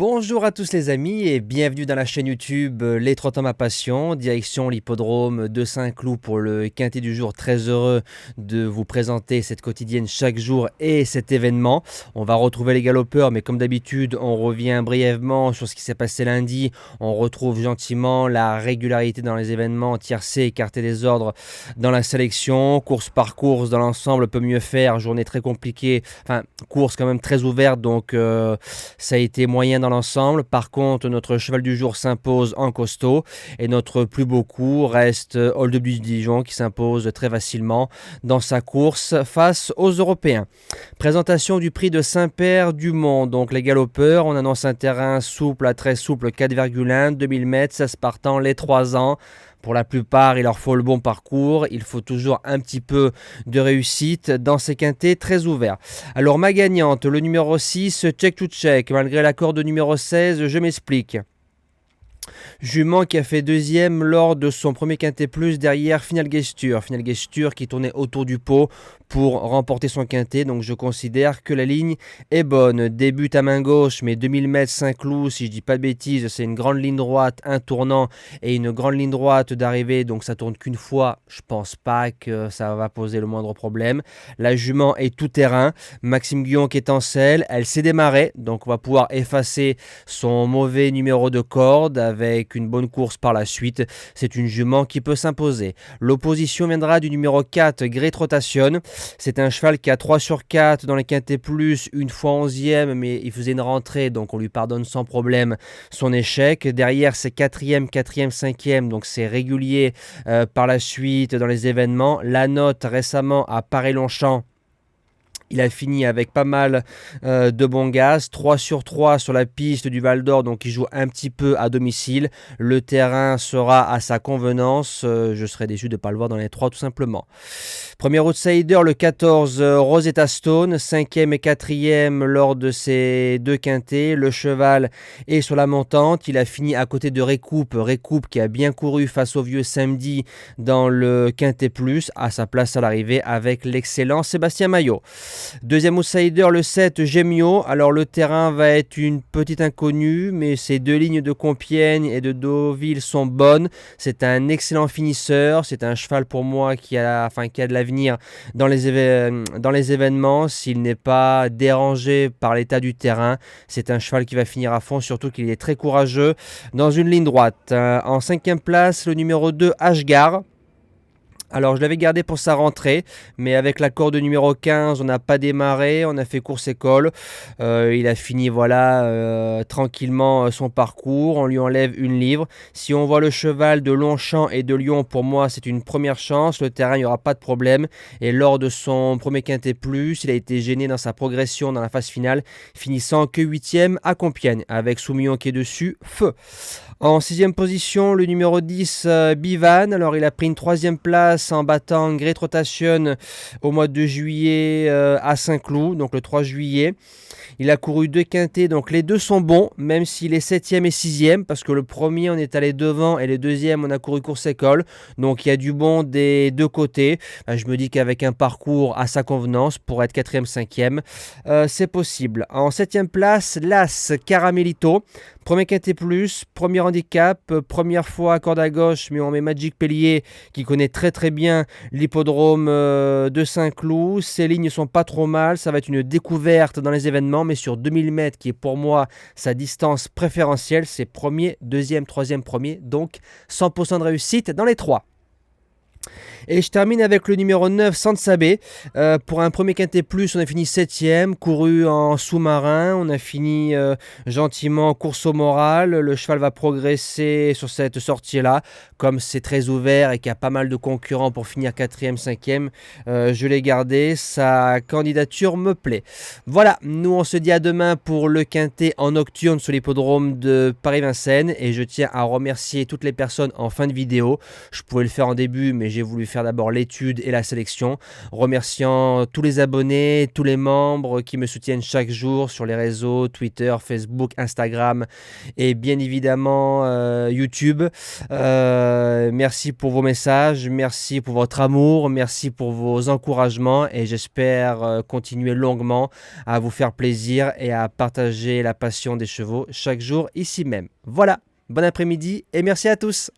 Bonjour à tous les amis et bienvenue dans la chaîne YouTube Les Trottins ma passion, direction l'hippodrome de Saint-Cloud pour le quintet du jour. Très heureux de vous présenter cette quotidienne chaque jour et cet événement. On va retrouver les galopeurs, mais comme d'habitude on revient brièvement sur ce qui s'est passé lundi. On retrouve gentiment la régularité dans les événements, tiercé, écarté des ordres dans la sélection, course par course dans l'ensemble peut mieux faire, journée très compliquée, enfin course quand même très ouverte, donc ça a été moyen dans l'ensemble. Par contre, notre cheval du jour s'impose en costaud et notre plus beau coup reste Hold Up du Dijon qui s'impose très facilement dans sa course face aux Européens. Présentation du prix de Saint-Père-du-Mont. Donc les galopeurs, on annonce un terrain souple à très souple, 4,1, 2000 mètres, 16 partants, les 3 ans. Pour la plupart, il leur faut le bon parcours. Il faut toujours un petit peu de réussite dans ces quintets très ouverts. Alors, ma gagnante, le numéro 6, Check to Check. Malgré l'accord de numéro 16, je m'explique. Jument qui a fait deuxième lors de son premier quintet plus derrière Final Gesture. Final Gesture qui tournait autour du pot pour remporter son quintet. Donc je considère que la ligne est bonne. Débute à main gauche, mais 2000 mètres Saint-Cloud, si je dis pas de bêtises, c'est une grande ligne droite, un tournant et une grande ligne droite d'arrivée. Donc ça tourne qu'une fois. Je pense pas que ça va poser le moindre problème. La jument est tout terrain. Maxime Guyon qui est en selle. Elle s'est démarrée. Donc on va pouvoir effacer son mauvais numéro de corde avec une bonne course par la suite. C'est une jument qui peut s'imposer. L'opposition viendra du numéro 4, Great Rotation. C'est un cheval qui a 3 sur 4 dans les quintets plus, une fois 11e, mais il faisait une rentrée, donc on lui pardonne sans problème son échec. Derrière, c'est 4e, 4e, 5e, donc c'est régulier par la suite dans les événements. La note récemment à Paris-Longchamp. Il a fini avec pas mal de bon gaz, 3 sur 3 sur la piste du Val d'Or, donc il joue un petit peu à domicile. Le terrain sera à sa convenance, je serais déçu de ne pas le voir dans les 3 tout simplement. Premier outsider, le 14, Rosetta Stone, 5e et 4e lors de ces deux quintets. Le cheval est sur la montante, il a fini à côté de Récoupe qui a bien couru face au vieux samedi dans le quintet plus, à sa place à l'arrivée avec l'excellent Sébastien Maillot. Deuxième outsider, le 7, Gemio. Alors le terrain va être une petite inconnue, mais ces deux lignes de Compiègne et de Deauville sont bonnes. C'est un excellent finisseur. C'est un cheval pour moi qui a de l'avenir dans les événements. S'il n'est pas dérangé par l'état du terrain, c'est un cheval qui va finir à fond, surtout qu'il est très courageux dans une ligne droite. En 5e place, le numéro 2, Ashgar. Alors je l'avais gardé pour sa rentrée, mais avec l'accord de numéro 15, on n'a pas démarré, on a fait course école. Il a fini tranquillement son parcours, on lui enlève une livre. Si on voit le cheval de Longchamp et de Lyon, pour moi c'est une première chance, le terrain il n'y aura pas de problème. Et lors de son premier quintet plus, il a été gêné dans sa progression dans la phase finale, finissant que 8e à Compiègne, avec Soumillon qui est dessus, feu. En 6e position, le numéro 10, Bivan. Alors il a pris une 3e place en battant Great Rotation au mois de juillet à Saint-Cloud, donc le 3 juillet. Il a couru 2 quintets, donc les deux sont bons, même s'il est 7e et 6e, parce que le premier on est allé devant et le deuxième on a couru course école, donc il y a du bon des deux côtés. Je me dis qu'avec un parcours à sa convenance, pour être 4e, 5e, c'est possible. En 7e place, l'As Caramelito. Premier quintet plus, premier handicap, première fois à corde à gauche, mais on met Magic Pellier qui connaît très très bien l'hippodrome de Saint-Cloud. Ses lignes sont pas trop mal, ça va être une découverte dans les événements, mais sur 2000 mètres qui est pour moi sa distance préférentielle, c'est premier, deuxième, troisième, premier, donc 100% de réussite dans les 3. Et je termine avec le numéro 9, Sansabé. Pour un premier quintet plus, on a fini 7e, couru en sous-marin. On a fini gentiment course au moral. Le cheval va progresser sur cette sortie-là. Comme c'est très ouvert et qu'il y a pas mal de concurrents pour finir 4e, 5e, je l'ai gardé. Sa candidature me plaît. Voilà, nous on se dit à demain pour le quintet en nocturne sur l'hippodrome de Paris-Vincennes. Et je tiens à remercier toutes les personnes en fin de vidéo. Je pouvais le faire en début, mais j'ai voulu faire d'abord l'étude et la sélection, remerciant tous les abonnés, tous les membres qui me soutiennent chaque jour sur les réseaux Twitter, Facebook, Instagram et bien évidemment YouTube. Merci pour vos messages, merci pour votre amour, merci pour vos encouragements et j'espère continuer longuement à vous faire plaisir et à partager la passion des chevaux chaque jour ici même. Voilà, bon après-midi et merci à tous.